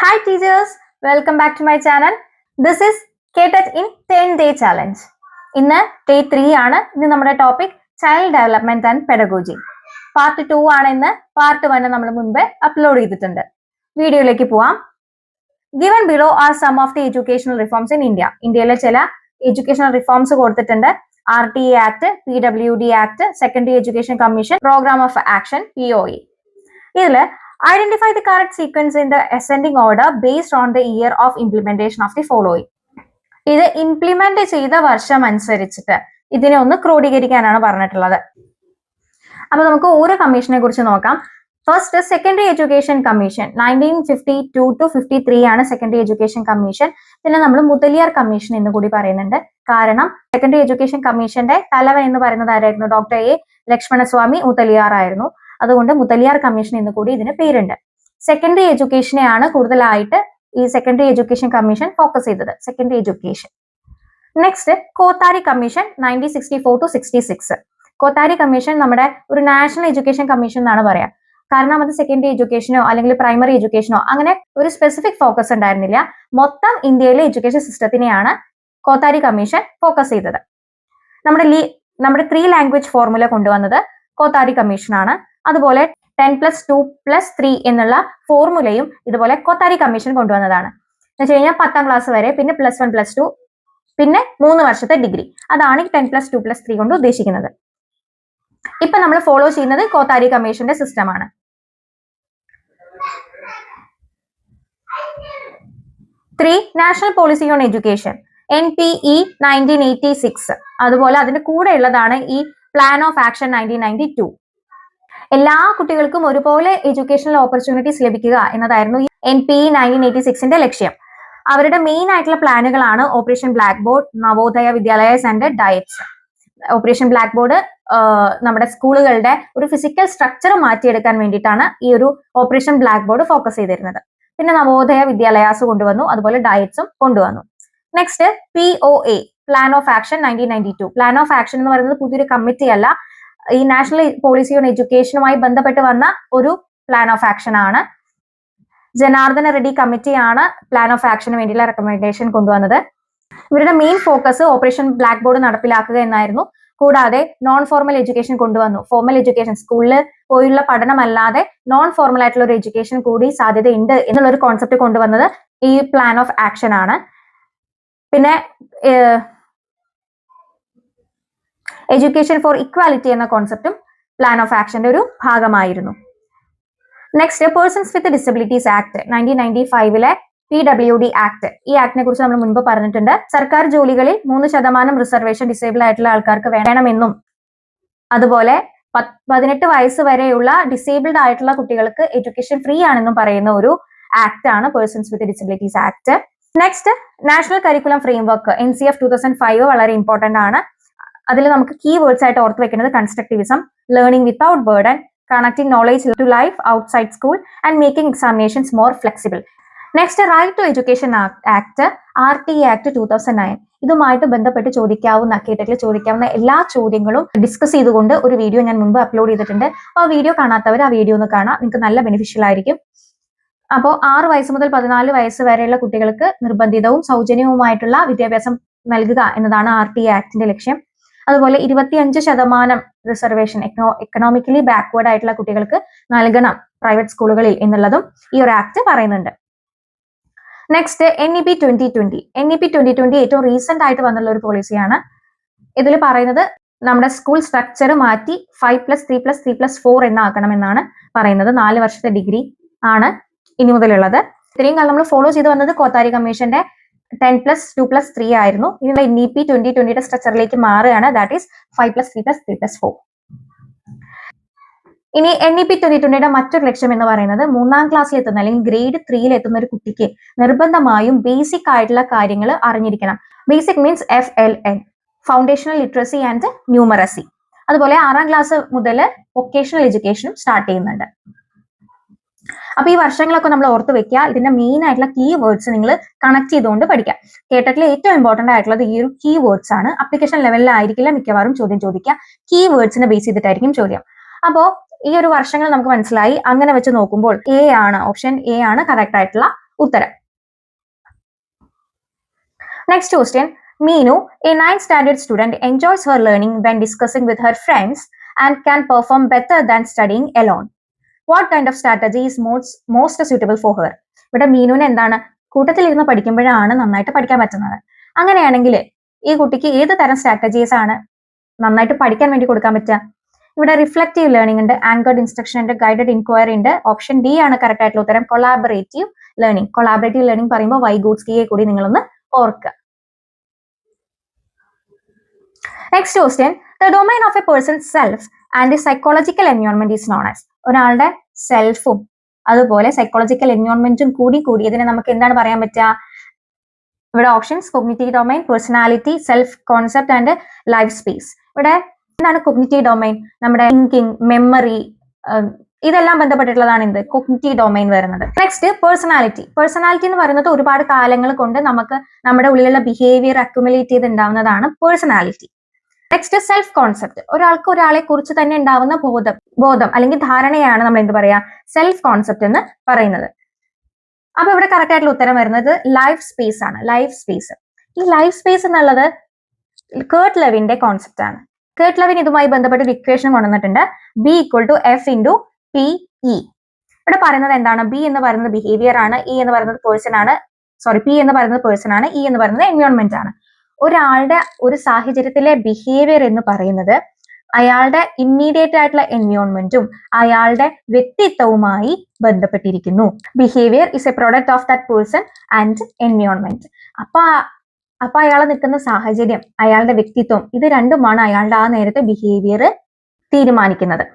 Hi teachers, welcome back to my channel. This is KTET in 10-day challenge. ഇന്ന് day 3 ആണ്. ഇന്ന് നമ്മുടെ topic child development and pedagogy. Part 2 ആണ് ഇന്ന്. Part 1 നമ്മൾ മുൻപേ അപ്ലോഡ് ചെയ്തിട്ടുണ്ട്. വീഡിയോയിലേക്ക് പോവാം. Given below are some of the educational reforms in India. ഇന്ത്യയിലെ ചില എഡ്യൂക്കേഷണൽ റിഫോംസ് കൊടുത്തിട്ടുണ്ട്. RTE Act, PWD Act, Secondary Education Commission, Program of Action, POE. ഇതിൽ identify the correct sequence in the ascending order based on the year of implementation of the following. ഇത് implement ചെയ്ത വർഷം അനുസരിച്ചിട്ട് ഇതിനെ ഒന്ന് ക്രോഡീകരിക്കാനാണ് പറഞ്ഞിട്ടുള്ളത്. അപ്പൊ നമുക്ക് ഓരോ കമ്മീഷനെ കുറിച്ച് നോക്കാം. First secondary education commission 1952 to 53 ആണ് സെക്കൻഡറി എഡ്യൂക്കേഷൻ കമ്മീഷൻ. പിന്നെ നമ്മൾ മുതലിയാർ കമ്മീഷൻ എന്ന് കൂടി പറയുന്നുണ്ട്. കാരണം സെക്കൻഡറി എഡ്യൂക്കേഷൻ കമ്മീഷന്റെ തലവൻ എന്ന് പറയുന്നത് ആരായിരുന്നു? ഡോക്ടർ എ ലക്ഷ്മണസ്വാമി മുതലിയാർ ആയിരുന്നു. അതുകൊണ്ട് മുതലിയാർ കമ്മീഷൻ എന്ന് കൂടി ഇതിന് പേരുണ്ട്. സെക്കൻഡറി എഡ്യൂക്കേഷനെയാണ് കൂടുതലായിട്ട് ഈ സെക്കൻഡറി എഡ്യൂക്കേഷൻ കമ്മീഷൻ ഫോക്കസ് ചെയ്തത്. Secondary education. Next Kothari commission 1964 to 66. Kothari commission നമ്മുടെ ഒരു നാഷണൽ എഡ്യൂക്കേഷൻ കമ്മീഷൻ എന്നാണ് പറയാം. കാരണം അത് സെക്കൻഡറി എഡ്യൂക്കേഷനോ അല്ലെങ്കിൽ പ്രൈമറി എഡ്യൂക്കേഷനോ അങ്ങനെ ഒരു സ്പെസിഫിക് ഫോക്കസ് ഉണ്ടായിരുന്നില്ല. മൊത്തം ഇന്ത്യയിലെ എഡ്യൂക്കേഷൻ സിസ്റ്റത്തിനെയാണ് കോത്താരി കമ്മീഷൻ ഫോക്കസ് ചെയ്തത്. നമ്മുടെ 3 ലാംഗ്വേജ് ഫോർമുല കൊണ്ടുവന്നത് കോത്താരി കമ്മീഷൻ ആണ്. അതുപോലെ 10+2+3 എന്നുള്ള ഫോർമുലയും ഇതുപോലെ കോത്താരി കമ്മീഷൻ കൊണ്ടുവന്നതാണ്. എന്ന് വെച്ച് കഴിഞ്ഞാൽ 10ാം ക്ലാസ് വരെ, പിന്നെ +1 +2, പിന്നെ 3 വർഷത്തെ ഡിഗ്രി. അതാണ് 10+2+3 കൊണ്ട് ഉദ്ദേശിക്കുന്നത്. ഇപ്പൊ നമ്മൾ ഫോളോ ചെയ്യുന്നത് കോത്താരി കമ്മീഷന്റെ സിസ്റ്റം ആണ്. National policy on education NPE 1986. അതുപോലെ അതിന്റെ കൂടെ ഉള്ളതാണ് ഈ പ്ലാൻ ഓഫ് ആക്ഷൻ 1992. എല്ലാ കുട്ടികൾക്കും ഒരുപോലെ എഡ്യൂക്കേഷണൽ ഓപ്പർച്യൂണിറ്റീസ് ലഭിക്കുക എന്നതായിരുന്നു ഈ NPE 1986ന്റെ ലക്ഷ്യം. അവരുടെ മെയിൻ ആയിട്ടുള്ള പ്ലാനുകളാണ് operation blackboard, Navodaya Vidyalayas and DIETs. Operation blackboard നമ്മുടെ സ്കൂളുകളുടെ ഒരു ഫിസിക്കൽ സ്ട്രക്ചർ മാറ്റിയെടുക്കാൻ വേണ്ടിയിട്ടാണ് ഈ ഒരു ഓപ്പറേഷൻ ബ്ലാക്ക് ബോർഡ് ഫോക്കസ് ചെയ്തിരുന്നത്. പിന്നെ നവോദയ വിദ്യാലയാസ് കൊണ്ടുവന്നു, അതുപോലെ ഡയറ്റ്സും കൊണ്ടുവന്നു. Next POA plan of action 1992. Plan of action എന്ന് പറയുന്നത് പുതിയൊരു കമ്മിറ്റി അല്ല, ഈ നാഷണൽ പോളിസി ഓൺ എഡ്യൂക്കേഷനുമായി ബന്ധപ്പെട്ട് വന്ന ഒരു പ്ലാൻ ഓഫ് ആക്ഷൻ ആണ്. ജനാർദ്ദന റെഡ്ഡി കമ്മിറ്റിയാണ് പ്ലാൻ ഓഫ് ആക്ഷന് വേണ്ടിയുള്ള റെക്കമെൻഡേഷൻ കൊണ്ടുവന്നത്. ഇവരുടെ main focus operation black board നടപ്പിലാക്കുക എന്നായിരുന്നു. കൂടാതെ നോൺ ഫോർമൽ എഡ്യൂക്കേഷൻ കൊണ്ടുവന്നു. ഫോർമൽ എഡ്യൂക്കേഷൻ, സ്കൂളിൽ പോയുള്ള പഠനമല്ലാതെ നോൺ ഫോർമൽ ആയിട്ടുള്ള ഒരു എഡ്യൂക്കേഷൻ കൂടി സാധ്യതയുണ്ട് എന്നുള്ള ഒരു കോൺസെപ്റ്റ് കൊണ്ടുവന്നത് ഈ പ്ലാൻ ഓഫ് ആക്ഷൻ ആണ്. പിന്നെ എഡ്യൂക്കേഷൻ ഫോർ ഇക്വാലിറ്റി എന്ന കോൺസെപ്റ്റും പ്ലാൻ ഓഫ് ആക്ഷന്റെ ഒരു ഭാഗമായിരുന്നു. Next persons with disabilities act 1995ലെ PWD ആക്ട്. ഈ ആക്ടിനെ കുറിച്ച് നമ്മൾ മുൻപ് പറഞ്ഞിട്ടുണ്ട്. സർക്കാർ ജോലികളിൽ 3% റിസർവേഷൻ ഡിസേബിൾ ആയിട്ടുള്ള ആൾക്കാർക്ക് വേണമെന്നും, അതുപോലെ 18 വയസ്സ് വരെയുള്ള ഡിസേബിൾഡ് ആയിട്ടുള്ള കുട്ടികൾക്ക് എഡ്യൂക്കേഷൻ ഫ്രീ ആണെന്നും പറയുന്ന ഒരു ആക്ട് ആണ് persons with disabilities act. Next national curriculum framework NCF 2005 വളരെ ഇമ്പോർട്ടന്റ് ആണ്. അതിൽ നമുക്ക് കീ വേർഡ്സ് ആയിട്ട് ഓർത്ത് വെക്കുന്നത് constructivism, learning without burden, connecting knowledge to life outside school and making examinations more flexible. Next right to education act RTE Act 2009. ഇതുമായിട്ട് ബന്ധപ്പെട്ട് ചോദിക്കാവുന്ന കേട്ടിട്ട് ചോദിക്കാവുന്ന എല്ലാ ചോദ്യങ്ങളും ഡിസ്കസ് ചെയ്തുകൊണ്ട് ഒരു വീഡിയോ ഞാൻ മുൻപ് അപ്ലോഡ് ചെയ്തിട്ടുണ്ട്. അപ്പോൾ ആ വീഡിയോ കാണാത്തവർ ആ വീഡിയോ ഒന്ന് കാണാം, നിങ്ങൾക്ക് നല്ല ബെനിഫിഷ്യൽ ആയിരിക്കും. അപ്പോൾ 6 വയസ്സ് മുതൽ 14 വയസ്സ് വരെയുള്ള കുട്ടികൾക്ക് നിർബന്ധിതവും സൗജന്യവുമായിട്ടുള്ള വിദ്യാഭ്യാസം നൽകുക എന്നതാണ് RTE ആക്ടിന്റെ ലക്ഷ്യം. അതുപോലെ 25% റിസർവേഷൻ എക്കണോമിക്കലി ബാക്ക്വേർഡ് ആയിട്ടുള്ള കുട്ടികൾക്ക് നൽകണം പ്രൈവറ്റ് സ്കൂളുകളിൽ എന്നുള്ളതും ഈ ഒരു ആക്ട് പറയുന്നുണ്ട്. Next NEP 2020. NEP 2020 ഏറ്റവും റീസെന്റ് ആയിട്ട് വന്നുള്ള ഒരു പോളിസിയാണ്. ഇതിൽ പറയുന്നത് നമ്മുടെ സ്കൂൾ സ്ട്രക്ചർ മാറ്റി 5+3+3+4 എന്നാക്കണമെന്നാണ് പറയുന്നത്. 4 വർഷത്തെ ഡിഗ്രി ആണ് ഇനി മുതലുള്ളത്. ഇത്രയും കാലം നമ്മൾ ഫോളോ ചെയ്ത് വന്നത് കോത്താരി കമ്മീഷന്റെ 10+2+3 ആയിരുന്നു. ഇനി NEP 2020യുടെ സ്ട്രക്ചറിലേക്ക് മാറുകയാണ്. That is 5+3+3+4. ഇനി NEP 2020യുടെ മറ്റൊരു ലക്ഷ്യം എന്ന് പറയുന്നത് 3ാം ക്ലാസ്സിൽ എത്തുന്ന അല്ലെങ്കിൽ ഗ്രേഡ് 3ൽ എത്തുന്ന ഒരു കുട്ടിക്ക് നിർബന്ധമായും ബേസിക് ആയിട്ടുള്ള കാര്യങ്ങൾ അറിഞ്ഞിരിക്കണം. Basic means FLN, foundational literacy and numeracy. അതുപോലെ 6ാം ക്ലാസ് മുതൽ വൊക്കേഷണൽ എഡ്യൂക്കേഷനും സ്റ്റാർട്ട് ചെയ്യുന്നുണ്ട്. അപ്പൊ ഈ വർഷങ്ങളൊക്കെ നമ്മൾ ഓർത്ത് വെക്കുക. ഇതിന്റെ മെയിൻ ആയിട്ടുള്ള കീ വേർഡ്സ് നിങ്ങൾ കണക്ട് ചെയ്തുകൊണ്ട് പഠിക്കാം. കേട്ടതിൽ ഏറ്റവും ഇമ്പോർട്ടന്റ് ആയിട്ടുള്ളത് ഈ ഒരു കീ വേർഡ്സ് ആണ്. അപ്ലിക്കേഷൻ ലെവലിലായിരിക്കില്ല മിക്കവാറും ചോദ്യം ചോദിക്കുക, കീ വേർഡ്സിനെ ബേസ് ചെയ്തിട്ടായിരിക്കും ചോദ്യം. അപ്പോൾ ഈ ഒരു വർഷങ്ങൾ നമുക്ക് മനസ്സിലായി. അങ്ങനെ വെച്ച് നോക്കുമ്പോൾ ഓപ്ഷൻ എ ആണ് കറക്റ്റ് ആയിട്ടുള്ള ഉത്തരം. Next question. Meenu, a 9th standard student, enjoys her learning when discussing with her friends and can perform better than studying alone. What kind of strategy is most suitable for her? ഇവിടെ മീനുവിന് എന്താണ്, കൂട്ടത്തിലിരുന്ന് പഠിക്കുമ്പോഴാണ് നന്നായിട്ട് പഠിക്കാൻ പറ്റുന്നത്. അങ്ങനെയാണെങ്കിൽ ഈ കുട്ടിക്ക് ഏത് തരം സ്ട്രാറ്റജീസ് ആണ് നന്നായിട്ട് പഠിക്കാൻ വേണ്ടി കൊടുക്കാൻ പറ്റുക? ഇവിടെ റിഫ്ലക്റ്റീവ് ലേണിംഗ് ഉണ്ട്, ആങ്കർഡ് ഇൻസ്ട്രക്ഷൻ ഉണ്ട്, ഗൈഡഡ് ഇൻക്വയറി ഉണ്ട്. ഓപ്ഷൻ ഡി ആണ് കറക്റ്റ് ആയിട്ടുള്ള ഉത്തരം, കൊളാബറേറ്റീവ് ലേണിംഗ്. കൊളാബറേറ്റീവ് ലേണിംഗ് പറയുമ്പോൾ വൈഗോട്സ്കിയെ കൂടി നിങ്ങളൊന്ന് ഓർക്കുക. Next question. The domain of a person's self and the psychological environment is known as. ഒരാളുടെ സെൽഫും അതുപോലെ സൈക്കോളജിക്കൽ എൻവയോൺമെന്റും കൂടിയതിനെ നമുക്ക് എന്താണ് പറയാൻ പറ്റുക? ഇവിടെ options cognitive domain, personality, self concept and life space. ഇവിടെ എന്താണ് കോഗ്നിറ്റീവ് ഡൊമൈൻ? നമ്മുടെ തിങ്കിങ്, മെമ്മറി, ഇതെല്ലാം ബന്ധപ്പെട്ടിട്ടുള്ളതാണ് എന്ത് കോഗ്നിറ്റീവ് ഡൊമൈൻ വരുന്നത്. Next personality. പേഴ്സണാലിറ്റി എന്ന് പറയുന്നത് ഒരുപാട് കാലങ്ങൾ കൊണ്ട് നമുക്ക് നമ്മുടെ ഉള്ളിലുള്ള ബിഹേവിയർ അക്യുമുലേറ്റ് ചെയ്ത് ഉണ്ടാവുന്നതാണ് പേഴ്സണാലിറ്റി. Next self concept. ഒരാൾക്ക് ഒരാളെ കുറിച്ച് തന്നെ ഉണ്ടാവുന്ന ബോധം അല്ലെങ്കിൽ ധാരണയാണ് നമ്മൾ എന്ത് പറയാ, സെൽഫ് കോൺസെപ്റ്റ് എന്ന് പറയുന്നത്. അപ്പൊ ഇവിടെ കറക്റ്റ് ആയിട്ടുള്ള ഉത്തരം വരുന്നത് ലൈഫ് സ്പേസ് ആണ്. Life space. ഈ ലൈഫ് സ്പേസ് എന്നുള്ളത് കേർട്ട് ലെവിന്റെ കോൺസെപ്റ്റ് ആണ്. കേർട്ട് ലെവിൻ ഇതുമായി ബന്ധപ്പെട്ട് ഒരു ഇക്വേഷൻ കൊണ്ടുവന്നിട്ടുണ്ട്, B = F × PE. ഇവിടെ പറയുന്നത് എന്താണ്? B എന്ന് പറയുന്നത് ബിഹേവിയർ ആണ്, E എന്ന് പറയുന്നത് പേഴ്സൺ ആണ്, P എന്ന് പറയുന്നത് പേഴ്സൺ ആണ്, E എന്ന് പറയുന്നത് എൻവയോൺമെന്റ് ആണ്. ഒരാളുടെ ഒരു സാഹചര്യത്തിലെ ബിഹേവിയർ എന്ന് പറയുന്നത് അയാളുടെ ഇമ്മീഡിയറ്റ് ആയിട്ടുള്ള എൻവയോൺമെന്റും അയാളുടെ വ്യക്തിത്വവുമായി ബന്ധപ്പെട്ടിരിക്കുന്നു. Behaviour is A product of that person and environment. അപ്പൊ അയാൾ നിൽക്കുന്ന സാഹചര്യം, അയാളുടെ വ്യക്തിത്വം, ഇത് രണ്ടുമാണ് അയാളുടെ ആ നേരത്തെ ബിഹേവിയർ തീരുമാനിക്കുന്നത്.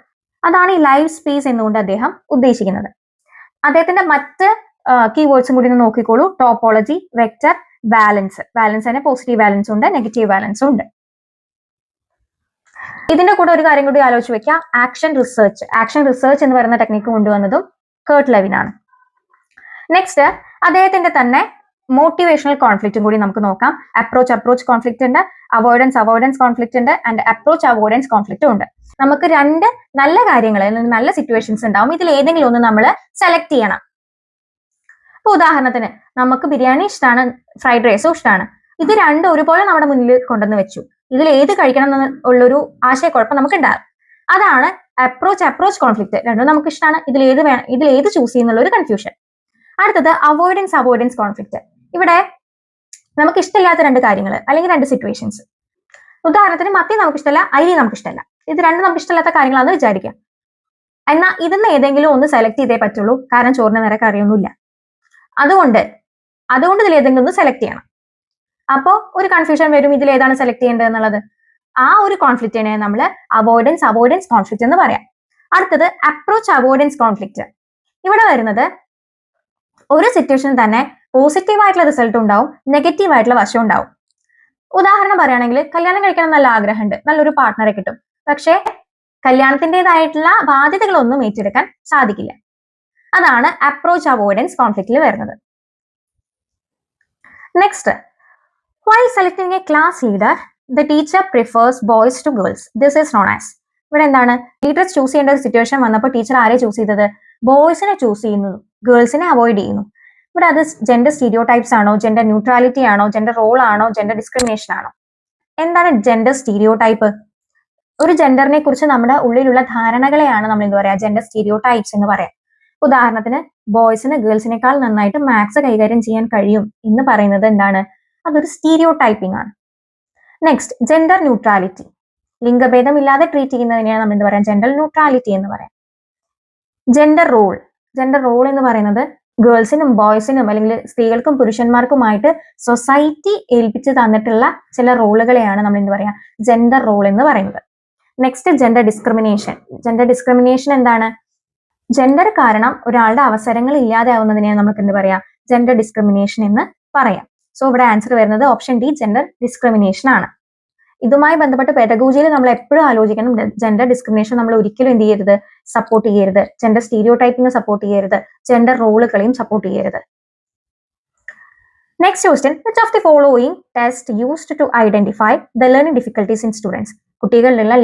അതാണ് ഈ ലൈഫ് സ്പേസ് എന്നുകൊണ്ട് അദ്ദേഹം ഉദ്ദേശിക്കുന്നത്. അദ്ദേഹത്തിന്റെ മറ്റ് കീവേഡ്സും കൂടി ഒന്ന് നോക്കിക്കോളൂ. Topology, vector, balance. ബാലൻസ് തന്നെ പോസിറ്റീവ് ബാലൻസും ഉണ്ട്, നെഗറ്റീവ് ബാലൻസും ഉണ്ട്. ഇതിന്റെ കൂടെ ഒരു കാര്യം കൂടി ആലോചിച്ച് വെക്കാം, ആക്ഷൻ റിസർച്ച്. ആക്ഷൻ റിസർച്ച് എന്ന് പറയുന്ന ടെക്നിക്ക് കൊണ്ടുവന്നതും കേർട്ട് ലെവിൻ ആണ്. നെക്സ്റ്റ് അദ്ദേഹത്തിന്റെ തന്നെ മോട്ടിവേഷണൽ കോൺഫ്ലിക്റ്റും കൂടി നമുക്ക് നോക്കാം. അപ്രോച്ച് കോൺഫ്ലിക്റ്റ് ഉണ്ട്, അവോയ്ഡൻസ് കോൺഫ്ലിക്റ്റ് ഉണ്ട്, ആൻഡ് അവോയ്ഡൻസ് കോൺഫ്ലിക്റ്റും ഉണ്ട്. നമുക്ക് രണ്ട് നല്ല കാര്യങ്ങൾ അല്ലെങ്കിൽ നല്ല സിറ്റുവേഷൻസ് ഉണ്ടാവും, ഇതിൽ ഏതെങ്കിലും ഒന്ന് നമ്മൾ സെലക്ട് ചെയ്യണം. ഇപ്പൊ ഉദാഹരണത്തിന് നമുക്ക് ബിരിയാണി ഇഷ്ടമാണ്, ഫ്രൈഡ് റൈസും ഇഷ്ടമാണ്. ഇത് രണ്ടും ഒരുപോലെ നമ്മുടെ മുന്നിൽ കൊണ്ടുവന്ന് വെച്ചു, ഇതിൽ ഏത് കഴിക്കണം എന്നുള്ളൊരു ആശയക്കുഴപ്പം നമുക്ക് ഉണ്ടാകും. അതാണ് അപ്രോച്ച് കോൺഫ്ലിക്റ്റ്. രണ്ടും നമുക്ക് ഇഷ്ടമാണ്, ഇതിൽ ഏത് ചൂസ് ചെയ്യുന്നുള്ള ഒരു കൺഫ്യൂഷൻ. അടുത്തത് അവോയ്ഡൻസ് കോൺഫ്ലിക്റ്റ്. ഇവിടെ നമുക്ക് ഇഷ്ടമില്ലാത്ത രണ്ട് കാര്യങ്ങൾ അല്ലെങ്കിൽ രണ്ട് സിറ്റുവേഷൻസ്. ഉദാഹരണത്തിന് മത്തി നമുക്ക് ഇഷ്ടമല്ല, അരി നമുക്ക് ഇഷ്ടമല്ല. ഇത് രണ്ടും നമുക്ക് ഇഷ്ടമില്ലാത്ത കാര്യങ്ങളാണെന്ന് വിചാരിക്കാം. എന്നാൽ ഇതിന്ന് ഏതെങ്കിലും ഒന്ന് സെലക്ട് ചെയ്തേ പറ്റുള്ളൂ, കാരണം ചോറിന് നേരെ കറിയൊന്നുമില്ല. അതുകൊണ്ട് ഇതിൽ ഏതെങ്കിലും ഒന്ന് സെലക്ട് ചെയ്യണം. അപ്പോൾ ഒരു കൺഫ്യൂഷൻ വരും, ഇതിൽ ഏതാണ് സെലക്ട് ചെയ്യേണ്ടത് എന്നുള്ളത്. ആ ഒരു കോൺഫ്ലിക്റ്റിനെ നമ്മൾ അവോയ്ഡൻസ് കോൺഫ്ലിക്റ്റ് എന്ന് പറയാം. അടുത്തത് അവോയ്ഡൻസ് കോൺഫ്ലിക്റ്റ്. ഇവിടെ വരുന്നത് ഒരു സിറ്റുവേഷൻ തന്നെ പോസിറ്റീവ് ആയിട്ടുള്ള റിസൾട്ട് ഉണ്ടാവും, നെഗറ്റീവ് ആയിട്ടുള്ള വശം ഉണ്ടാവും. ഉദാഹരണം പറയുകയാണെങ്കിൽ കല്യാണം കഴിക്കണം നല്ല ആഗ്രഹമുണ്ട്, നല്ലൊരു പാർട്ട്ണറെ കിട്ടും, പക്ഷേ കല്യാണത്തിൻ്റെതായിട്ടുള്ള ബാധ്യതകളൊന്നും ഏറ്റെടുക്കാൻ സാധിക്കില്ല. അതാണ് അവോയ്ഡൻസ് കോൺഫ്ലിക്റ്റിൽ വരുന്നത്. Next, while selecting a class leader, the teacher prefers boys to girls. This is known as. ഇവിടെ എന്താണ്, ലീഡർ ചൂസ് ചെയ്യേണ്ട ഒരു സിറ്റുവേഷൻ വന്നപ്പോൾ ടീച്ചർ ആരെ ചൂസ് ചെയ്തത്? ബോയ്സിനെ ചൂസ് ചെയ്യുന്നു, ഗേൾസിനെ അവോയ്ഡ് ചെയ്യുന്നു. ഇവിടെ അത് ജെൻഡർ സ്റ്റീരിയോ ടൈപ്സ് ആണോ, ജെൻഡർ ന്യൂട്രാലിറ്റി ആണോ, ജെൻഡർ റോൾ ആണോ, ജെൻഡർ ഡിസ്ക്രിമിനേഷൻ ആണോ? എന്താണ് ജെൻഡർ സ്റ്റീരിയോ ടൈപ്പ്? ഒരു ജെൻഡറിനെ കുറിച്ച് നമ്മുടെ ഉള്ളിലുള്ള ധാരണകളെയാണ് നമ്മൾ എന്ത് പറയാ, ജെൻഡർ സ്റ്റീരിയോ ടൈപ്സ് എന്ന് പറയാം. ഉദാഹരണത്തിന് ബോയ്സിന് ഗേൾസിനേക്കാൾ നന്നായിട്ട് മാത്സ് കൈകാര്യം ചെയ്യാൻ കഴിയും എന്ന് പറയുന്നത് എന്താണ്? അതൊരു സ്റ്റീരിയോ ടൈപ്പിംഗ് ആണ്. Next, gender neutrality. ലിംഗഭേദമില്ലാതെ ട്രീറ്റ് ചെയ്യുന്നതിനെയാണ് നമ്മൾ എന്ത് പറയാം, ജെൻഡർ ന്യൂട്രാലിറ്റി എന്ന് പറയാം. ജെൻഡർ റോൾ എന്ന് പറയുന്നത് ഗേൾസിനും ബോയ്സിനും അല്ലെങ്കിൽ സ്ത്രീകൾക്കും പുരുഷന്മാർക്കുമായിട്ട് സൊസൈറ്റി ഏൽപ്പിച്ച് തന്നിട്ടുള്ള ചില റോളുകളെയാണ് നമ്മൾ എന്ത് പറയാ, ജെൻഡർ റോൾ എന്ന് പറയുന്നത്. നെക്സ്റ്റ്, ജെൻഡർ ഡിസ്ക്രിമിനേഷൻ എന്താണ്? ജെൻഡർ കാരണം ഒരാളുടെ അവസരങ്ങൾ ഇല്ലാതെ ആവുന്നതിനെയാണ് നമുക്ക് എന്ത് പറയാ, ജെൻഡർ ഡിസ്ക്രിമിനേഷൻ എന്ന് പറയാം. സോ ഇവിടെ ആൻസർ വരുന്നത് ഓപ്ഷൻ ഡി, ജെൻഡർ ഡിസ്ക്രിമിനേഷൻ ആണ്. ഇതുമായി ബന്ധപ്പെട്ട് പെഡഗോജിയിൽ നമ്മൾ എപ്പോഴും ആലോചിക്കണം, ജെൻഡർ ഡിസ്ക്രിമിനേഷൻ നമ്മൾ ഒരിക്കലും എന്ത് ചെയ്യരുത്, സപ്പോർട്ട് ചെയ്യരുത്. ജെൻഡർ സ്റ്റീരിയോ ടൈപ്പിംഗ് സപ്പോർട്ട് ചെയ്യരുത്, ജെൻഡർ റോളുകളെയും സപ്പോർട്ട് ചെയ്യരുത്. Next question, which of the following test used to identify the learning difficulties in students? കുട്ടികളിലുള്ള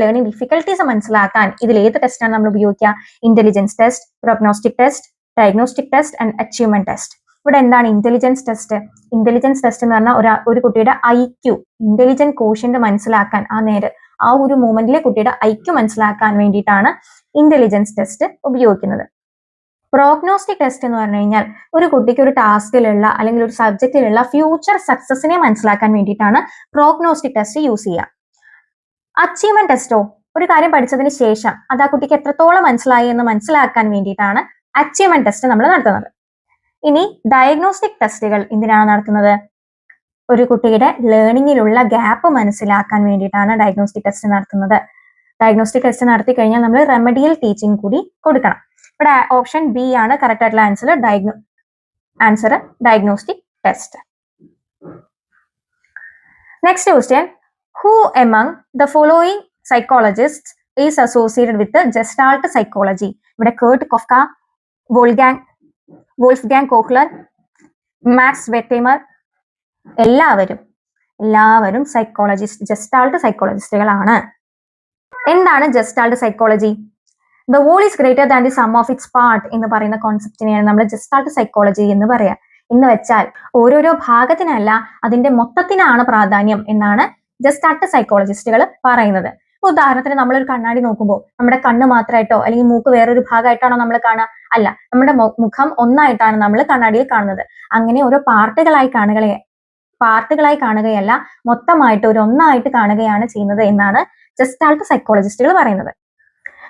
ലേണിംഗ് ഡിഫിക്കൽട്ടീസ് മനസ്സിലാക്കാൻ ഇതിൽ ഏത് ടെസ്റ്റാണ് നമ്മൾ ഉപയോഗിക്കുക? Intelligence test, prognostic test, diagnostic test and achievement test. ഇവിടെ എന്താണ് ഇന്റലിജൻസ് ടെസ്റ്റ്? ഇന്റലിജൻസ് ടെസ്റ്റ് എന്ന് പറഞ്ഞാൽ ഒരു കുട്ടിയുടെ IQ, ഇന്റലിജന്റ് കോഷ്യന്റ് മനസ്സിലാക്കാൻ ആ ഒരു മൂമെന്റിലെ കുട്ടിയുടെ IQ മനസ്സിലാക്കാൻ വേണ്ടിയിട്ടാണ് ഇന്റലിജൻസ് ടെസ്റ്റ് ഉപയോഗിക്കുന്നത്. പ്രോഗ്നോസ്റ്റിക് ടെസ്റ്റ് എന്ന് പറഞ്ഞു കഴിഞ്ഞാൽ ഒരു കുട്ടിക്ക് ഒരു ടാസ്കിലുള്ള അല്ലെങ്കിൽ ഒരു സബ്ജക്റ്റിലുള്ള ഫ്യൂച്ചർ സക്സസിനെ മനസ്സിലാക്കാൻ വേണ്ടിയിട്ടാണ് പ്രോഗ്നോസ്റ്റിക് ടെസ്റ്റ് യൂസ് ചെയ്യുക. അച്ചീവ്മെന്റ് ടെസ്റ്റോ, ഒരു കാര്യം പഠിച്ചതിന് ശേഷം അത് ആ കുട്ടിക്ക് എത്രത്തോളം മനസ്സിലായി എന്ന് മനസ്സിലാക്കാൻ വേണ്ടിയിട്ടാണ് അച്ചീവ്മെന്റ് ടെസ്റ്റ് നമ്മൾ നടത്തുന്നത്. ഇനി ഡയഗ്നോസ്റ്റിക് ടെസ്റ്റുകൾ എന്തിനാണ് നടത്തുന്നത്? ഒരു കുട്ടിയുടെ ലേണിങ്ങിലുള്ള ഗ്യാപ്പ് മനസ്സിലാക്കാൻ വേണ്ടിയിട്ടാണ് ഡയഗ്നോസ്റ്റിക് ടെസ്റ്റ് നടത്തുന്നത്. ഡയഗ്നോസ്റ്റിക് ടെസ്റ്റ് നടത്തി കഴിഞ്ഞാൽ നമ്മൾ റെമഡിയൽ ടീച്ചിങ് കൂടി കൊടുക്കണം. ഇവിടെ ഓപ്ഷൻ ബി ആണ് കറക്റ്റ് ആയിട്ടുള്ള answer diagnostic test. Next question, who among the following psychologist is associated with gestalt psychology? ഇവിടെ Kurt Koffka, Wolfgang Kohler, Max Wertheimer, എല്ലാവരും ജസ്റ്റാൾട്ട് സൈക്കോളജിസ്റ്റുകളാണ്. എന്താണ് gestalt psychology? The whole is greater than the sum of its part എന്ന് പറയുന്ന കോൺസെപ്റ്റിനെയാണ് നമ്മൾ gestalt psychology എന്ന് പറയാ. എന്ന് വെച്ചാൽ ഓരോരോ ഭാഗത്തിനല്ല അതിന്റെ മൊത്തത്തിനാണ് പ്രാധാന്യം എന്നാണ് ജസ്റ്റാൾട്ട് സൈക്കോളജിസ്റ്റുകൾ പറയുന്നത്. ഉദാഹരണത്തിന് നമ്മളൊരു കണ്ണാടി നോക്കുമ്പോൾ നമ്മുടെ കണ്ണ് മാത്രമായിട്ടോ അല്ലെങ്കിൽ മൂക്ക് വേറൊരു ഭാഗമായിട്ടാണോ നമ്മൾ കാണുക? അല്ല, നമ്മുടെ മുഖം ഒന്നായിട്ടാണ് നമ്മൾ കണ്ണാടിയിൽ കാണുന്നത്. അങ്ങനെ ഓരോ പാർട്ടുകളായി കാണുകയല്ല, മൊത്തമായിട്ട് ഒന്നായിട്ട് കാണുകയാണ് ചെയ്യുന്നത് എന്നാണ് ജസ്റ്റാൾട്ട് സൈക്കോളജിസ്റ്റുകൾ പറയുന്നത്.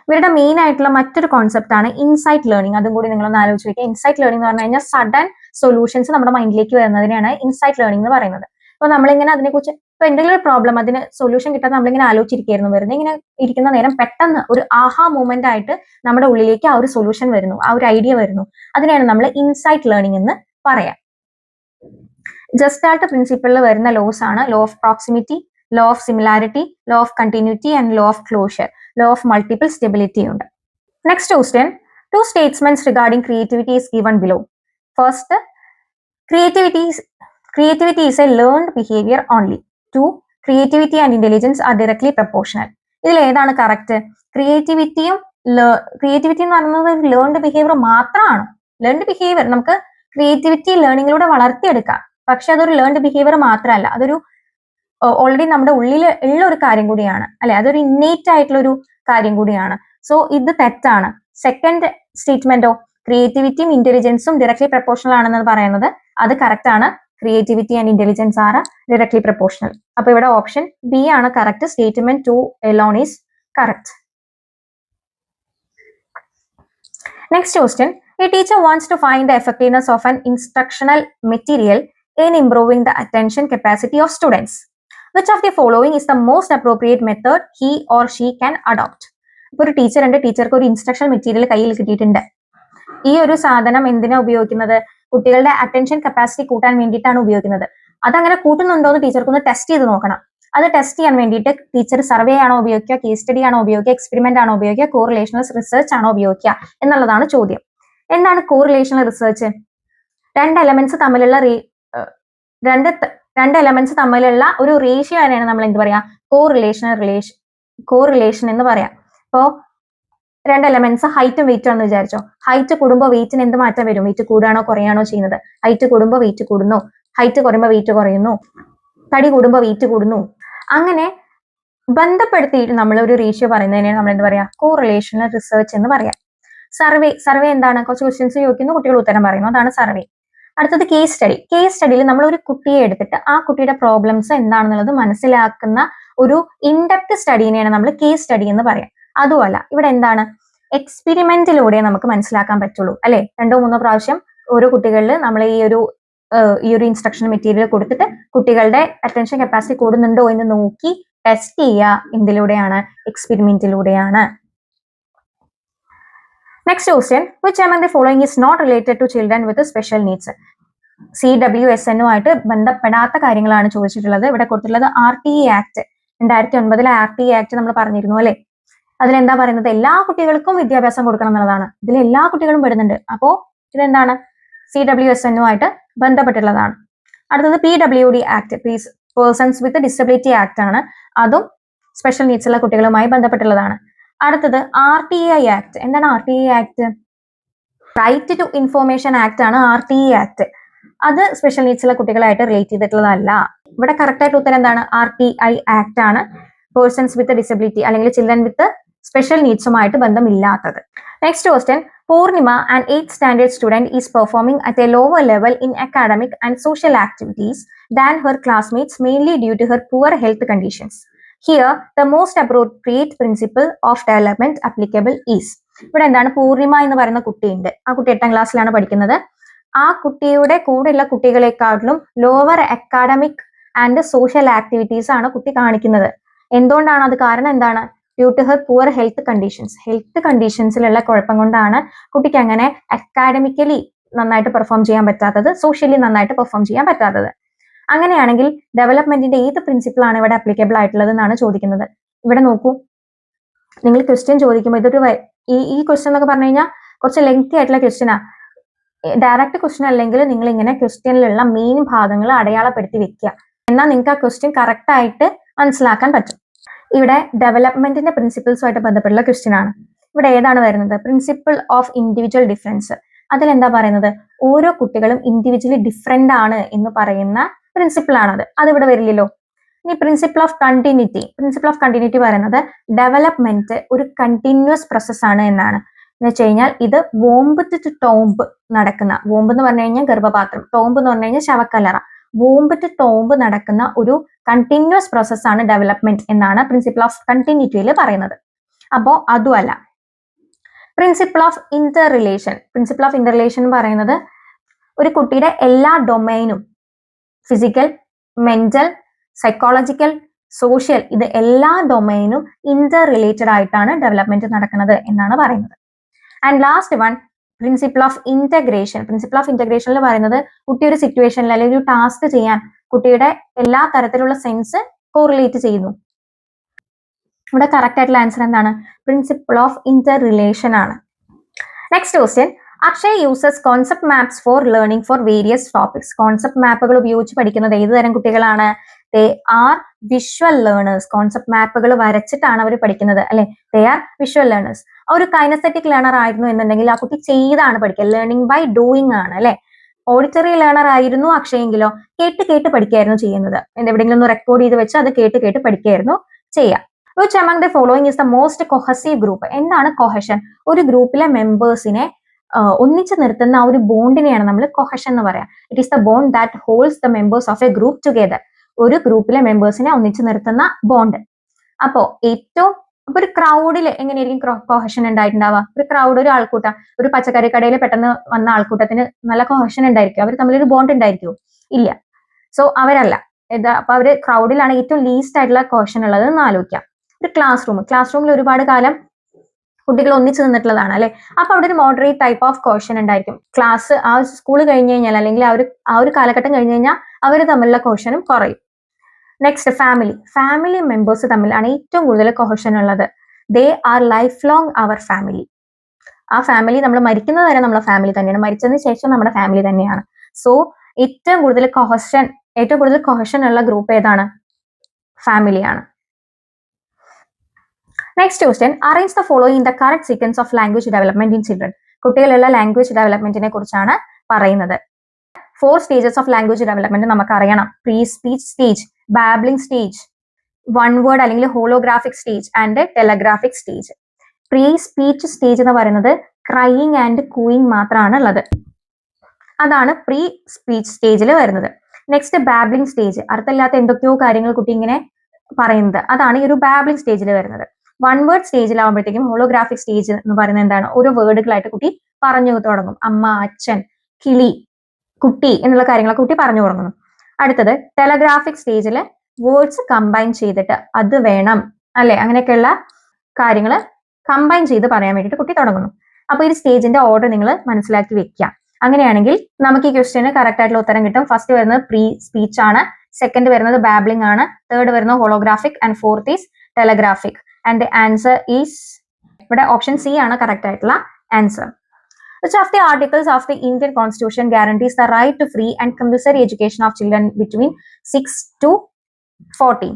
ഇവരുടെ മെയിൻ ആയിട്ടുള്ള മറ്റൊരു കോൺസെപ്റ്റ് ആണ് ഇൻസൈറ്റ് ലേണിംഗ്. അതും കൂടി നിങ്ങളൊന്ന് ആലോചിച്ച് നോക്കുക. ഇൻസൈറ്റ് ലേണിംഗ് എന്ന് പറഞ്ഞു കഴിഞ്ഞാൽ സഡൻ സൊല്യൂഷൻസ് നമ്മുടെ മൈൻഡിലേക്ക് വരുന്നതിനാണ് ഇൻസൈറ്റ് ലേണിംഗ് എന്ന് പറയുന്നത്. അപ്പൊ നമ്മളിങ്ങനെ അതിനെക്കുറിച്ച് ഇപ്പൊ എന്തെങ്കിലും ഒരു പ്രോബ്ലം അതിന് സൊല്യൂഷൻ കിട്ടാതെ നമ്മളിങ്ങനെ ആലോചിച്ചിരിക്കുകയായിരുന്നു, വെറുതെ ഇങ്ങനെ ഇരിക്കുന്ന നേരം പെട്ടെന്ന് ഒരു ആഹാ മൂമെന്റ് ആയിട്ട് നമ്മുടെ ഉള്ളിലേക്ക് ആ ഒരു സൊല്യൂഷൻ വരുന്നു, ആ ഒരു ഐഡിയ വരുന്നു. അതിനെയാണ് നമ്മൾ ഇൻസൈറ്റ് ലേണിംഗ് എന്ന് പറയാം. ജസ്റ്റാൾട്ട് പ്രിൻസിപ്പിളിൽ വരുന്ന ലോസ് ആണ് law of proximity, law of similarity, law of continuity and law of closure. Law of multiple stability ഉണ്ട്. Next question, two statements regarding creativity is given below. First, creativity is a learned behavior only. 2, creativity and intelligence are directly proportional. ഇതിൽ ഏതാണ് correct? Creativity എന്ന് പറയുന്നത് learned behaviour മാത്രമാണ്. Learned behaviour നമുക്ക് creativity ലേണിങ്ങിലൂടെ വളർത്തിയെടുക്കാം. പക്ഷെ അതൊരു learned behaviour മാത്രമല്ല, അതൊരു ഓൾറെഡി നമ്മുടെ ഉള്ളിൽ ഉള്ള ഒരു കാര്യം കൂടിയാണ്, അല്ലെ? അതൊരു ഇന്നേറ്റ് ആയിട്ടുള്ള ഒരു കാര്യം കൂടിയാണ്. സോ ഇത് തെറ്റാണ്. സെക്കൻഡ് സ്റ്റേറ്റ്മെന്റോ, ക്രിയേറ്റിവിറ്റിയും ഇന്റലിജൻസും ഡയറക്ട്ലി പ്രപ്പോർഷണൽ ആണെന്ന് പറയുന്നത് അത് കറക്റ്റ് ആണ്. Creativity and intelligence are directly proportional. അപ്പൊ ഇവിടെ ഓപ്ഷൻ ബി ആണ് correct. Statement 2 alone is correct. Next question, a teacher wants to find the effectiveness of an instructional material in improving the attention capacity of students. Which of the following is the most appropriate method he or she can adopt? ഇപ്പോൾ ഒരു ടീച്ചർക്ക് ഒരു instruction material കയ്യിൽ കിട്ടിയിട്ടുണ്ട്. ഈ ഒരു സാധനം എന്തിനാ ഉപയോഗിക്കുന്നത്? കുട്ടികളുടെ അറ്റൻഷൻ കപ്പാസിറ്റി കൂട്ടാൻ വേണ്ടിയിട്ടാണ് ഉപയോഗിക്കുന്നത്. അതങ്ങനെ കൂട്ടുന്നുണ്ടോ എന്ന് ടീച്ചർക്കൊന്ന് ടെസ്റ്റ് ചെയ്ത് നോക്കണം. അത് ടെസ്റ്റ് ചെയ്യാൻ വേണ്ടിയിട്ട് ടീച്ചർ സർവേ ആണോ ഉപയോഗിക്കുക, കേസ് സ്റ്റഡി ആണോ ഉപയോഗിക്കുക, എക്സ്പെരിമെന്റ് ആണോ ഉപയോഗിക്കുക, കോറിലേഷണൽ റിസർച്ച് ആണോ ഉപയോഗിക്കുക എന്നുള്ളതാണ് ചോദ്യം. എന്താണ് കോറിലേഷണൽ റിസർച്ച്? രണ്ട് എലമെന്റ്സ് തമ്മിലുള്ള ഒരു റേഷ്യോ ആണ് നമ്മൾ എന്ത് പറയാ? കോറിലേഷൻ എന്ന് പറയാം. അപ്പോ രണ്ട് എലമെന്റ്സ് ഹൈറ്റും വെയിറ്റും ആണെന്ന് വിചാരിച്ചോ. ഹൈറ്റ് കൂടുമ്പോൾ വെയിറ്റിന് എന്ത് മാറ്റം വരും? വെയിറ്റ് കൂടുകയാണോ കുറയാണോ ചെയ്യുന്നത്? ഹൈറ്റ് കൂടുമ്പോൾ വെയിറ്റ് കൂടുന്നു, ഹൈറ്റ് കുറയുമ്പോൾ വെയിറ്റ് കുറയുന്നു, തടി കൂടുമ്പോൾ വെയിറ്റ് കൂടുന്നു. അങ്ങനെ ബന്ധപ്പെടുത്തിയിട്ട് നമ്മൾ ഒരു റേഷ്യോ പറയുന്നതിനാണ് നമ്മൾ എന്ത് പറയാ? കോറിലേഷണൽ റിസർച്ച് എന്ന് പറയാം. സർവേ എന്താണ്? കുറച്ച് ക്വസ്റ്റ്യൻസ് ചോദിക്കുന്നു, കുട്ടികൾ ഉത്തരം പറയുന്നു, അതാണ് സർവേ. അടുത്തത് കേസ് സ്റ്റഡി. കേസ് സ്റ്റഡിയിൽ നമ്മൾ ഒരു കുട്ടിയെ എടുത്തിട്ട് ആ കുട്ടിയുടെ പ്രോബ്ലംസ് എന്താണെന്നുള്ളത് മനസ്സിലാക്കുന്ന ഒരു ഇൻഡെപ്ത് സ്റ്റഡീനെയാണ് നമ്മൾ കേസ് സ്റ്റഡി എന്ന് പറയാം. അതുമല്ല, ഇവിടെ എന്താണ്? എക്സ്പെരിമെന്റിലൂടെ നമുക്ക് മനസ്സിലാക്കാൻ പറ്റുള്ളൂ, അല്ലെ? 2-3 പ്രാവശ്യം ഓരോ കുട്ടികളിൽ നമ്മൾ ഈ ഒരു ഇൻസ്ട്രക്ഷൻ മെറ്റീരിയൽ കൊടുത്തിട്ട് കുട്ടികളുടെ അറ്റൻഷൻ കപ്പാസിറ്റി കൂടുന്നുണ്ടോ എന്ന് നോക്കി ടെസ്റ്റ് ചെയ്യുക. എന്തിലൂടെയാണ്? എക്സ്പെരിമെന്റിലൂടെയാണ്. Next question, which among the following is not related to children with special needs? CWSN ആയിട്ട് ബന്ധപ്പെടാത്ത കാര്യങ്ങളാണ് ചോദിച്ചിട്ടുള്ളത്. ഇവിടെ കൊടുത്തിട്ടുള്ളത് RTE ആക്ട്, 2009 RTE ആക്ട് നമ്മൾ പറഞ്ഞിരുന്നു, അല്ലെ? അതിലെന്താ പറയുന്നത്? എല്ലാ കുട്ടികൾക്കും വിദ്യാഭ്യാസം കൊടുക്കണം എന്നുള്ളതാണ്. ഇതിൽ എല്ലാ കുട്ടികളും പെടുന്നുണ്ട്. അപ്പോ ഇതെന്താണ്? CWSN ആയിട്ട് ബന്ധപ്പെട്ടുള്ളതാണ്. അടുത്തത് PWD act, persons with disability act ആണ്. അതും സ്പെഷ്യൽ നീഡ്സ് ഉള്ള കുട്ടികളുമായി ബന്ധപ്പെട്ടുള്ളതാണ്. അടുത്തത് RTI ആക്ട്. എന്താണ് RTI act? Right to information act ആണ് RTI ആക്ട്. അത് സ്പെഷ്യൽ നീഡ്സ് ഉള്ള കുട്ടികളായിട്ട് റിലേറ്റ് ചെയ്തിട്ടുള്ളതല്ല. ഇവിടെ കറക്റ്റ് ആയിട്ട് ഉത്തരം എന്താണ്? RTI ആക്ട് ആണ് പേഴ്സൺസ് വിത്ത് ഡിസബിലിറ്റി അല്ലെങ്കിൽ ചിൽഡ്രൻ വിത്ത് സ്പെഷ്യൽ നീഡ്സുമായിട്ട് ബന്ധമില്ലാത്തത്. Next question, Purnima, an 8th standard student, is performing at a lower level in academic and social activities than her classmates, mainly due to her poor health conditions. Here, the most appropriate principle of development applicable is. ഇവിടെ എന്താണ്? പൂർണിമ എന്ന് പറയുന്ന കുട്ടിയുണ്ട്. ആ കുട്ടി 8ാം ക്ലാസ്സിലാണ് പഠിക്കുന്നത്. ആ കുട്ടിയുടെ കൂടെയുള്ള കുട്ടികളെക്കാട്ടിലും lower academic and social activities ആണ് കുട്ടി കാണിക്കുന്നത്. എന്തുകൊണ്ടാണ് അത്? കാരണം എന്താണ്? Due to her poor health conditions. Health കണ്ടീഷൻസിലുള്ള കുഴപ്പം കൊണ്ടാണ് കുട്ടിക്ക് അങ്ങനെ അക്കാഡമിക്കലി നന്നായിട്ട് പെർഫോം ചെയ്യാൻ പറ്റാത്തത്, സോഷ്യലി നന്നായിട്ട് പെർഫോം ചെയ്യാൻ പറ്റാത്തത്. അങ്ങനെയാണെങ്കിൽ ഡെവലപ്മെന്റിന്റെ ഏത് പ്രിൻസിപ്പിൾ ആണ് ഇവിടെ അപ്ലിക്കബിൾ ആയിട്ടുള്ളത് എന്നാണ് ചോദിക്കുന്നത്. ഇവിടെ നോക്കൂ, നിങ്ങൾ ക്വസ്റ്റ്യൻ ചോദിക്കുമ്പോൾ ഇതൊരു ഈ ക്വസ്റ്റ്യൻ എന്നൊക്കെ പറഞ്ഞു കഴിഞ്ഞാൽ കുറച്ച് ലെങ്തി ആയിട്ടുള്ള ക്വസ്റ്റ്യനാ. ഡയറക്റ്റ് ക്വസ്റ്റ്യൻ അല്ലെങ്കിൽ നിങ്ങൾ ഇങ്ങനെ ക്വസ്റ്റ്യനിലുള്ള മെയിൻ ഭാഗങ്ങൾ അടയാളപ്പെടുത്തി വെക്കുക. എന്നാൽ നിങ്ങൾക്ക് ആ ക്വസ്റ്റ്യൻ കറക്റ്റ് ആയിട്ട് മനസ്സിലാക്കാൻ പറ്റും. ഇവിടെ ഡെവലപ്മെന്റിന്റെ പ്രിൻസിപ്പിൾസുമായിട്ട് ബന്ധപ്പെട്ടുള്ള ക്വസ്റ്റ്യൻ ആണ്. ഇവിടെ ഏതാണ് വരുന്നത്? Principle of individual difference. അതിലെന്താ പറയുന്നത്? ഓരോ കുട്ടികളും ഇൻഡിവിജ്വലി ഡിഫറെന്റ് ആണ് എന്ന് പറയുന്ന പ്രിൻസിപ്പിൾ ആണത്. അതിവിടെ വരില്ലല്ലോ. ഇനി principle of continuity. Principle of continuity പറയുന്നത് ഡെവലപ്മെന്റ് ഒരു കണ്ടിന്യൂസ് പ്രോസസ് ആണ് എന്നാണ്. എന്ന് വെച്ച് കഴിഞ്ഞാൽ ഇത് വോംബ് ടു ടോംബ് നടക്കുന്ന, വോംബ് എന്ന് പറഞ്ഞു കഴിഞ്ഞാൽ ഗർഭപാത്രം, ടോംബ് എന്ന് പറഞ്ഞു കഴിഞ്ഞാൽ ശവക്കല്ലറ, വോംബ് ടു ടോംബ് നടക്കുന്ന ഒരു കണ്ടിന്യൂസ് പ്രോസസ് ആണ് ഡെവലപ്മെന്റ് എന്നാണ് പ്രിൻസിപ്പിൾ ഓഫ് കണ്ടിന്യൂറ്റിയിൽ പറയുന്നത്. അപ്പോൾ അതുമല്ല. Principle of interrelation. Principle of interrelation എന്ന് പറയുന്നത് ഒരു കുട്ടിയുടെ എല്ലാ ഡൊമൈനും, ഫിസിക്കൽ, മെന്റൽ, സൈക്കോളജിക്കൽ, സോഷ്യൽ, ഇത് എല്ലാ ഡൊമൈനും ഇന്റർ റിലേറ്റഡ് ആയിട്ടാണ് ഡെവലപ്മെന്റ് നടക്കുന്നത് എന്നാണ് പറയുന്നത്. And last one, principle of integration. Principle of ഇന്റഗ്രേഷനിൽ പറയുന്നത് കുട്ടി ഒരു സിറ്റുവേഷനിൽ അല്ലെങ്കിൽ ഒരു ടാസ്ക് ചെയ്യാൻ കുട്ടിയുടെ എല്ലാ തരത്തിലുള്ള സെൻസ് കോറിലേറ്റ് ചെയ്യുന്നു. ഇവിടെ കറക്റ്റ് ആയിട്ടുള്ള ആൻസർ എന്താണ്? പ്രിൻസിപ്പിൾ ഓഫ് ഇന്റർ റിലേഷൻ ആണ്. Next question, Akshay uses concept maps for learning for various topics. Concept മാപ്പുകൾ ഉപയോഗിച്ച് പഠിക്കുന്നത് ഏത് തരം കുട്ടികളാണ്? They are visual learners. Concept മാപ്പുകൾ വരച്ചിട്ടാണ് അവർ പഠിക്കുന്നത്, അല്ലെ? They are visual learners. ഒരു കൈനസ്തെറ്റിക് ലേണർ ആയിരുന്നു എന്നുണ്ടെങ്കിൽ ആ കുട്ടി ചെയ്താണ് പഠിക്കുക, ലേണിംഗ് ബൈ ഡൂയിങ് ആണ്, അല്ലെ? ഓഡിറ്ററി ലേണർ ആയിരുന്നു അക്ഷയെങ്കിലോ കേട്ട് കേട്ട് പഠിക്കായിരുന്നു ചെയ്യുന്നത്. എവിടെയെങ്കിലും ഒന്ന് റെക്കോർഡ് ചെയ്ത് വെച്ച് അത് കേട്ട് കേട്ട് പഠിക്കായിരുന്നു ചെയ്യുക. Which among the following is the most cohesive group? എന്താണ് കൊഹഷൻ? ഒരു ഗ്രൂപ്പിലെ മെമ്പേഴ്സിനെ ഒന്നിച്ചു നിർത്തുന്ന ആ ഒരു ബോണ്ടിനെയാണ് നമ്മൾ കൊഹഷൻ എന്ന് പറയാം. It is the bond that holds the members of A group together. ഒരു ഗ്രൂപ്പിലെ മെമ്പേഴ്സിനെ ഒന്നിച്ചു നിർത്തുന്ന ബോണ്ട്. അപ്പോ ഒരു ക്രൗഡിൽ എങ്ങനെയായിരിക്കും കൊഹഷൻ ഉണ്ടായിട്ടുണ്ടാവുക? ഒരു ക്രൗഡ്, ഒരു ആൾക്കൂട്ടം, ഒരു പച്ചക്കറി കടയിൽ പെട്ടെന്ന് വന്ന ആൾക്കൂട്ടത്തിന് നല്ല കൊഹഷൻ ഉണ്ടായിരിക്കും. അവർ തമ്മിലൊരു ബോണ്ട് ഉണ്ടായിരിക്കുമോ? ഇല്ല. സോ അവരല്ല. അപ്പൊ അവര് ക്രൗഡിലാണ് ഏറ്റവും ലീസ്റ്റ് ആയിട്ടുള്ള കൊഹഷൻ ഉള്ളത് എന്ന് ആലോചിക്കാം. ഒരു ക്ലാസ് റൂമിൽ ഒരുപാട് കാലം കുട്ടികൾ ഒന്നിച്ചു നിന്നിട്ടുള്ളതാണ്, അല്ലെ? അപ്പൊ അവിടെ ഒരു മോഡറേറ്റ് ടൈപ്പ് ഓഫ് കോഷൻ ഉണ്ടായിരിക്കും. ക്ലാസ് ആ സ്കൂൾ കഴിഞ്ഞ് കഴിഞ്ഞാൽ അല്ലെങ്കിൽ ആ ഒരു കാലഘട്ടം കഴിഞ്ഞ് കഴിഞ്ഞാൽ അവർ തമ്മിലുള്ള കോഷനും കുറയും. നെക്സ്റ്റ്, ഫാമിലി മെമ്പേഴ്സ് തമ്മിലാണ് ഏറ്റവും കൂടുതൽ കൊഹഷൻ ഉള്ളത്. ദേ ആർ ലൈഫ് ലോങ് അവർ ഫാമിലി. ആ ഫാമിലി നമ്മൾ മരിക്കുന്നത് വരെ നമ്മളെ ഫാമിലി തന്നെയാണ്, മരിച്ചതിന് ശേഷം നമ്മുടെ ഫാമിലി തന്നെയാണ്. സോ ഏറ്റവും കൂടുതൽ കൊഹഷൻ ഉള്ള ഗ്രൂപ്പ് ഏതാണ്? ഫാമിലിയാണ്. Next question, arrange the following in the correct sequence of language development in children. കുട്ടികളുള്ള ലാംഗ്വേജ് ഡെവലപ്മെന്റിനെ കുറിച്ചാണ് പറയുന്നത്. 4 സ്റ്റേജസ് ഓഫ് ലാംഗ്വേജ് ഡെവലപ്മെന്റ് നമുക്ക് അറിയണം. Pre speech stage, babbling stage, one word അല്ലെങ്കിൽ holographic stage and telegraphic stage. Pre speech stage എന്ന് പറയുന്നത് crying and കൂയിങ് മാത്രമാണ് ഉള്ളത്. അതാണ് പ്രീ സ്പീച്ച് സ്റ്റേജിൽ വരുന്നത്. നെക്സ്റ്റ്, ബാബ്ലിംഗ് സ്റ്റേജ്, അർത്ഥമില്ലാത്ത എന്തൊക്കെയോ കാര്യങ്ങൾ കുട്ടി ഇങ്ങനെ പറയുന്നത്, അതാണ് ഈ ഒരു ബാബ്ലിംഗ് സ്റ്റേജിൽ വരുന്നത്. വൺ വേർഡ് സ്റ്റേജിലാവുമ്പോഴത്തേക്കും ഹോളോഗ്രാഫിക് സ്റ്റേജ് എന്ന് പറയുന്നത് എന്താണ്? ഓരോ വേർഡുകളായിട്ട് കുട്ടി പറഞ്ഞു തുടങ്ങും. അമ്മ, അച്ഛൻ, കിളി, കുട്ടി എന്നുള്ള കാര്യങ്ങളൊക്കെ കുട്ടി പറഞ്ഞു തുടങ്ങുന്നു. അടുത്തത് ടെലഗ്രാഫിക് സ്റ്റേജിൽ വേർഡ്സ് കമ്പൈൻ ചെയ്തിട്ട് അത് വേണം, അല്ലെ? അങ്ങനെയൊക്കെയുള്ള കാര്യങ്ങൾ കമ്പൈൻ ചെയ്ത് പറയാൻ വേണ്ടിയിട്ട് കുട്ടി തുടങ്ങുന്നു. അപ്പൊ ഈ സ്റ്റേജിന്റെ ഓർഡർ നിങ്ങൾ മനസ്സിലാക്കി വെക്കുക. അങ്ങനെയാണെങ്കിൽ നമുക്ക് ഈ ക്വസ്റ്റ്യന് കറക്റ്റ് ആയിട്ടുള്ള ഉത്തരം കിട്ടും. ഫസ്റ്റ് വരുന്നത് പ്രീ സ്പീച്ച് ആണ്, സെക്കൻഡ് വരുന്നത് ബാബ്ലിംഗ് ആണ്, തേർഡ് വരുന്നത് holographic and fourth is telegraphic. And the answer is ഇവിടെ ഓപ്ഷൻ സി ആണ് കറക്റ്റ് ആയിട്ടുള്ള answer. Which of the articles of the Indian Constitution guarantees the right to free and compulsory education of children between 6 to 14?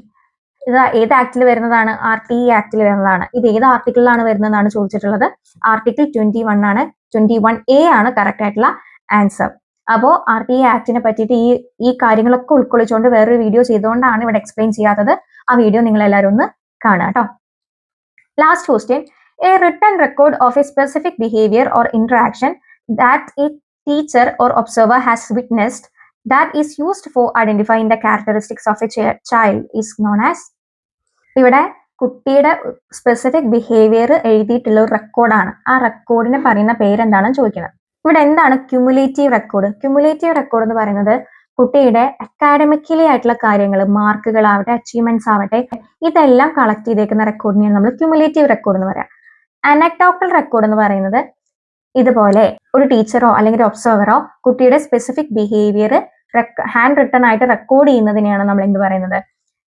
ഇത് ഏത് ആക്ടിൽ വരുന്നതാണ്? RTE ആക്ടിൽ വരുന്നതാണ്. ഇത് ഏത് ആർട്ടിക്കിളിലാണ് വരുന്നതാണ് ചോദിച്ചിട്ടുള്ളത്? ആർട്ടിക്കിൾ 21 ആണ്. 21A ആണ് കറക്റ്റ് ആയിട്ടുള്ള ആൻസർ. അപ്പോൾ RTE ആക്ടിനെ പറ്റിയിട്ട് ഈ കാര്യങ്ങളൊക്കെ ഉൾക്കൊള്ളിച്ചുകൊണ്ട് വേറൊരു വീഡിയോ ചെയ്തുകൊണ്ടാണ് ഇവിടെ എക്സ്പ്ലെയിൻ ചെയ്യാത്തത്. ആ വീഡിയോ നിങ്ങൾ എല്ലാവരും ഒന്ന് കാണുക കേട്ടോ. Last question. A written record of a specific behavior or interaction that a teacher or observer has witnessed that is used for identifying the characteristics of a child is known as. ഇവിടെ കുട്ടിയുടെ specific behaviour എഴുതിയിട്ടുള്ള ഒരു റെക്കോർഡാണ്. ആ റെക്കോർഡിന് പറയുന്ന പേരെന്താണെന്ന് ചോദിക്കുന്നത്. ഇവിടെ എന്താണ് ക്യുമുലേറ്റീവ് റെക്കോർഡ്? ക്യുമുലേറ്റീവ് റെക്കോർഡ് എന്ന് പറയുന്നത് കുട്ടിയുടെ അക്കാഡമിക്കലി ആയിട്ടുള്ള കാര്യങ്ങൾ, മാർക്കുകളാവട്ടെ, അച്ചീവ്മെന്റ്സ് ആവട്ടെ, ഇതെല്ലാം കളക്ട് ചെയ്തേക്കുന്ന റെക്കോർഡിനെയാണ് നമ്മൾ ക്യുമുലേറ്റീവ് റെക്കോർഡ് എന്ന് പറയാം. അനക്ഡോട്ടൽ റെക്കോർഡ് എന്ന് പറയുന്നത് ഇതുപോലെ ഒരു ടീച്ചറോ അല്ലെങ്കിൽ ഒരു ഒബ്സർവറോ കുട്ടിയുടെ സ്പെസിഫിക് ബിഹേവിയർ ഹാൻഡ് റിട്ടൺ ആയിട്ട് റെക്കോർഡ് ചെയ്യുന്നതിനെയാണ് നമ്മൾ എന്ത് പറയുന്നത്?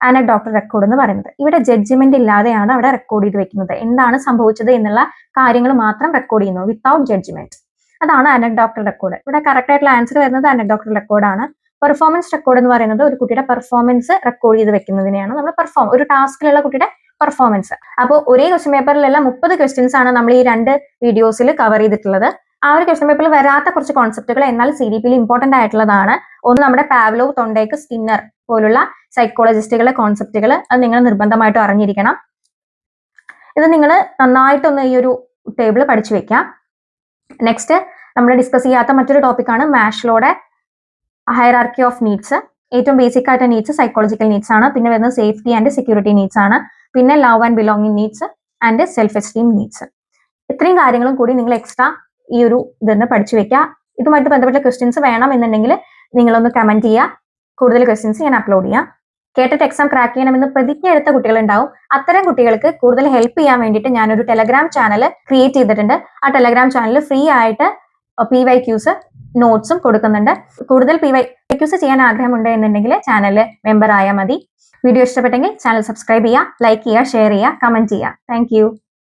അനക്ഡോട്ടൽ റെക്കോർഡ് എന്ന് പറയുന്നത്. ഇവിടെ ജഡ്ജ്മെന്റ് ഇല്ലാതെയാണ് അവിടെ റെക്കോർഡ് ചെയ്ത് വെക്കുന്നത്. എന്താണ് സംഭവിച്ചത് എന്നുള്ള കാര്യങ്ങൾ മാത്രം റെക്കോർഡ് ചെയ്യുന്നു, വിത്തൗട്ട് ജഡ്ജ്മെന്റ്. അതാണ് അനക്ഡോട്ടൽ റെക്കോർഡ്. ഇവിടെ കറക്റ്റ് ആയിട്ടുള്ള ആൻസർ വരുന്നത് അനക്ഡോട്ടൽ റെക്കോർഡാണ്. പെർഫോമൻസ് റെക്കോർഡ് എന്ന് പറയുന്നത് ഒരു കുട്ടിയുടെ പെർഫോമൻസ് റെക്കോർഡ് ചെയ്ത് വെക്കുന്നതിനെയാണ് നമ്മൾ ഒരു ടാസ്കിലുള്ള കുട്ടിയുടെ പെർഫോമൻസ്. അപ്പോൾ ഒരേ ക്വസ്റ്റ്യൻ പേപ്പറിലുള്ള 30 ക്വസ്റ്റ്യൻസ് ആണ് നമ്മൾ ഈ 2 വീഡിയോസിൽ കവർ ചെയ്തിട്ടുള്ളത്. ആ ഒരു ക്വസ്റ്റ്യൻ പേപ്പറിൽ വരാത്ത കുറച്ച് കോൺസെപ്റ്റുകൾ എന്നാൽ CDPയിൽ ഇമ്പോർട്ടന്റ് ആയിട്ടുള്ളതാണ്. ഒന്ന് നമ്മുടെ പാവ്ലോവ്, തൊണ്ടേക്ക്, സ്കിന്നർ പോലുള്ള സൈക്കോളജിസ്റ്റുകളെ കോൺസെപ്റ്റുകൾ, അത് നിങ്ങൾ നിർബന്ധമായിട്ടും അറിഞ്ഞിരിക്കണം. ഇത് നിങ്ങൾ നന്നായിട്ടൊന്ന് ഈ ഒരു ടേബിൾ പഠിച്ചു വെക്കാം. നെക്സ്റ്റ് നമ്മൾ ഡിസ്കസ് ചെയ്യാത്ത മറ്റൊരു ടോപ്പിക്കാണ് മാഷ്ലോയുടെ ഹയറാർക്കി ഓഫ് നീഡ്സ്. ഏറ്റവും ബേസിക് ആയിട്ട് നീഡ്സ് സൈക്കോളജിക്കൽ നീഡ്സ് ആണ്. പിന്നെ വരുന്നത് സേഫ്റ്റി ആൻഡ് സെക്യൂരിറ്റി നീഡ്സ് ആണ്. പിന്നെ love and belonging needs and self esteem needs. ഇത്രയും കാര്യങ്ങളും കൂടി നിങ്ങൾ എക്സ്ട്രാ ഈ ഒരു ഇതിന് പഠിച്ചു വെക്കുക. ഇതുമായിട്ട് ബന്ധപ്പെട്ട ക്വസ്റ്റ്യൻസ് വേണം എന്നുണ്ടെങ്കിൽ നിങ്ങളൊന്ന് കമന്റ് ചെയ്യുക. കൂടുതൽ ക്വസ്റ്റ്യൻസ് ഞാൻ അപ്ലോഡ് ചെയ്യാം. കേട്ടിട്ട് എക്സാം ക്രാക്ക് ചെയ്യണമെന്ന് പ്രതിജ്ഞ എടുത്ത കുട്ടികളുണ്ടാവും. അത്തരം കുട്ടികൾക്ക് കൂടുതൽ ഹെൽപ്പ് ചെയ്യാൻ വേണ്ടിയിട്ട് ഞാനൊരു ടെലഗ്രാം ചാനൽ ക്രിയേറ്റ് ചെയ്തിട്ടുണ്ട്. ആ ടെലഗ്രാം ചാനൽ ഫ്രീ ആയിട്ട് PYQs നോട്ട്സും കൊടുക്കുന്നുണ്ട്. കൂടുതൽ PYQs ചെയ്യാൻ ആഗ്രഹമുണ്ട് എന്നുണ്ടെങ്കിൽ ചാനലിൽ മെമ്പർ ആയാൽ മതി. വീഡിയോ ഇഷ്ടപ്പെട്ടെങ്കിൽ ചാനൽ സബ്സ്ക്രൈബ് ചെയ്യുക, ലൈക്ക് ചെയ്യുക, ഷെയർ ചെയ്യുക, കമന്റ് ചെയ്യുക. താങ്ക്